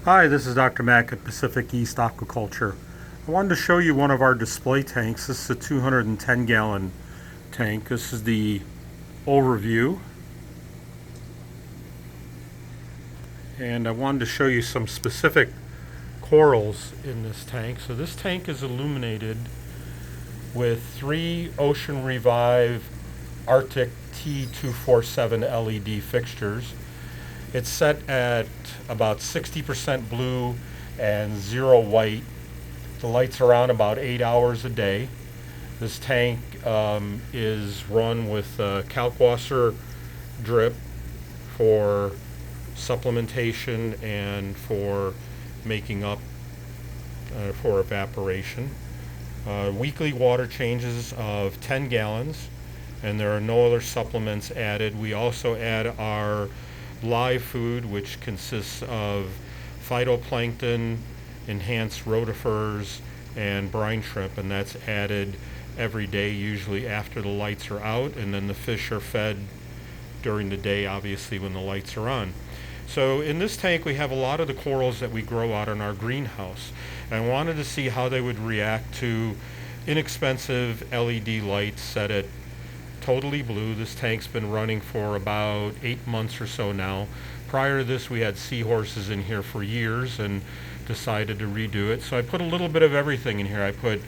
Hi, this is Dr. Mack at Pacific East Aquaculture. I wanted to show you one of our display tanks. This is a 210 gallon tank. This is the overview. And I wanted to show you some specific corals in this tank. So this tank is illuminated with 3 Ocean Revive Arctic T247 LED fixtures. It's set at about 60% blue and 0 white. The lights are on about 8 hours a day. This tank is run with Kalkwasser drip for supplementation and for making up for evaporation. Weekly water changes of 10 gallons, and there are no other supplements added. We also add our live food, which consists of phytoplankton, enhanced rotifers, and brine shrimp, and that's added every day, usually after the lights are out, and then the fish are fed during the day, obviously, when the lights are on. So in this tank we have a lot of the corals that we grow out in our greenhouse, and I wanted to see how they would react to inexpensive LED lights set at totally blue. This tank's been running for about 8 months or so now. Prior to this we had seahorses in here for years and decided to redo it. So I put a little bit of everything in here. I put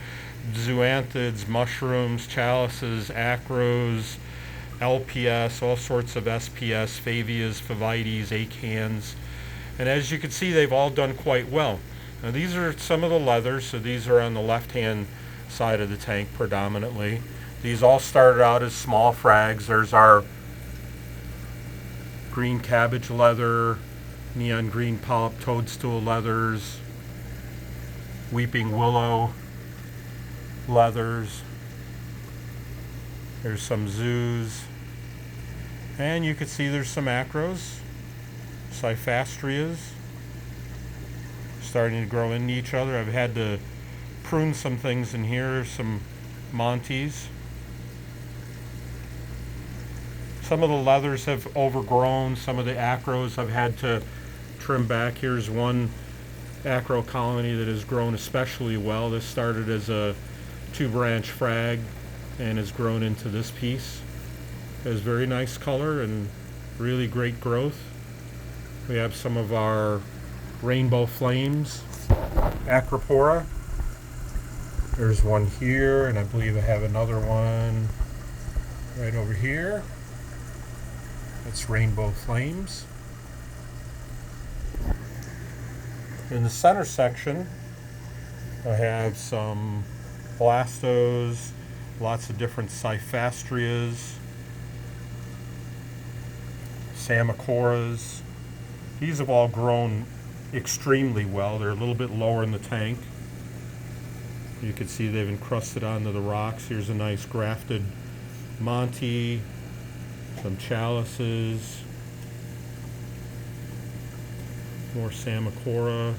zoanthids, mushrooms, chalices, acros, LPS, all sorts of SPS, favias, varieties, acans. And as you can see, they've all done quite well. Now these are some of the leathers, so these are on the left-hand side of the tank predominantly. These all started out as small frags. There's our green cabbage leather, neon green polyp toadstool leathers, weeping willow leathers. There's some zoos. And you can see there's some acros, cyphastrias, starting to grow into each other. I've had to prune some things in here, some montes. Some of the leathers have overgrown. Some of the acros I've had to trim back. Here's one acro colony that has grown especially well. This started as a 2-branch frag and has grown into this piece. It has very nice color and really great growth. We have some of our rainbow flames, Acropora. There's one here, and I believe I have another one right over here. That's rainbow flames. In the center section, I have some blastos, lots of different cyphastrias, samacoras. These have all grown extremely well. They're a little bit lower in the tank. You can see they've encrusted onto the rocks. Here's a nice grafted monte, some chalices, more samacora,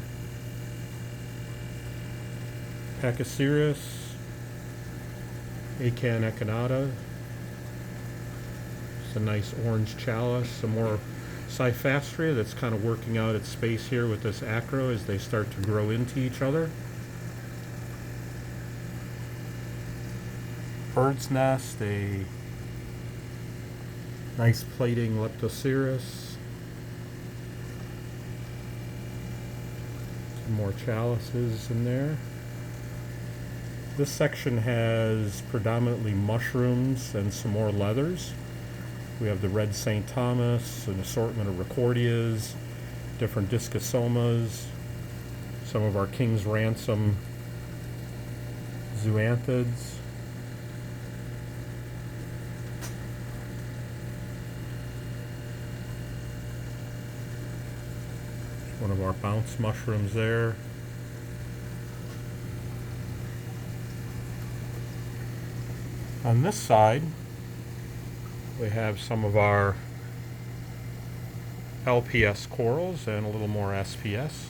Pachycereus, Acan echinata. It's a nice orange chalice, some more cyphastria that's kind of working out its space here with this acro as they start to grow into each other. Bird's nest, a nice plating Leptocerus. Some more chalices in there. This section has predominantly mushrooms and some more leathers. We have the red St. Thomas, an assortment of Recordias, different Discosomas, some of our King's Ransom zoanthids. One of our bounce mushrooms there. On this side, we have some of our LPS corals and a little more SPS.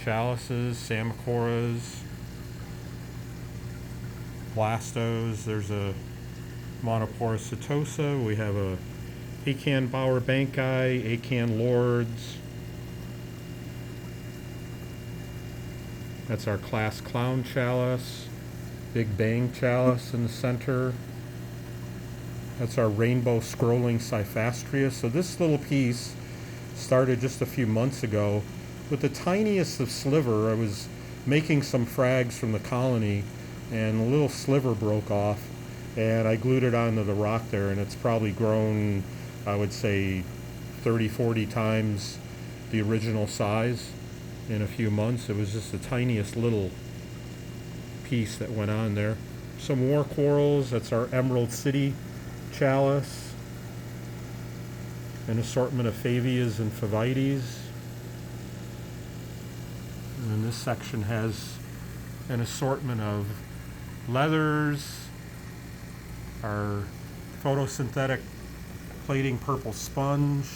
Chalices, samacoras, blastos. There's a Monoporus setosa. We have a Acan Bower Bankai, Acan Lords, That's our class clown chalice, big bang chalice in the center. That's our rainbow scrolling cyphastria. So this little piece started just a few months ago with the tiniest of sliver. I was making some frags from the colony and a little sliver broke off, and I glued it onto the rock there, and it's probably grown, I would say, 30-40 times the original size in a few months. It was just the tiniest little piece that went on there. Some more corals. That's our Emerald City chalice, an assortment of favias and favites. And this section has an assortment of leathers, our photosynthetic plating purple sponge.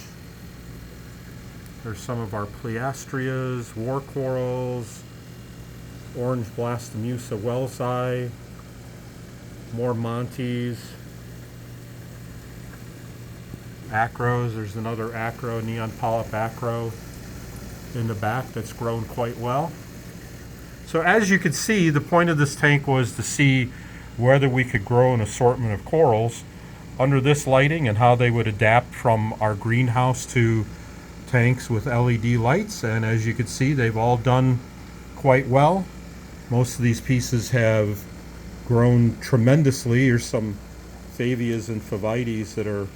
There's some of our pleastrias, war corals, orange blastomusa wellsi, more montes, acros. There's another acro, neon polyp acro in the back that's grown quite well. So as you can see, the point of this tank was to see whether we could grow an assortment of corals under this lighting and how they would adapt from our greenhouse to tanks with LED lights. And as you can see, they've all done quite well. Most of these pieces have grown tremendously. Here's some favias and favites that are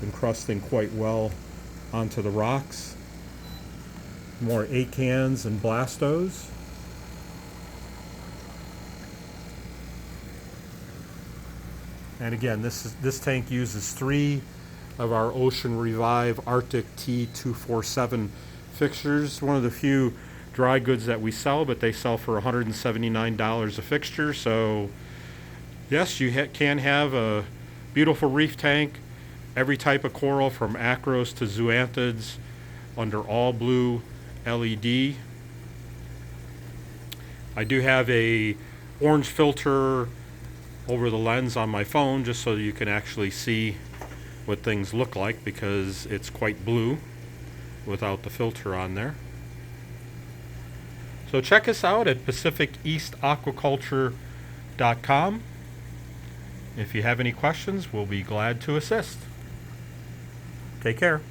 encrusting quite well onto the rocks. More acans and blastos. And again, this tank uses 3 of our Ocean Revive Arctic T247 fixtures. One of the few dry goods that we sell, but they sell for $179 a fixture. So yes, you can have a beautiful reef tank, every type of coral from acros to zoanthids under all blue LED. I do have a orange filter over the lens on my phone just so you can actually see what things look like, because it's quite blue without the filter on there. So check us out at PacificEastAquaculture.com. If you have any questions, we'll be glad to assist. Take care.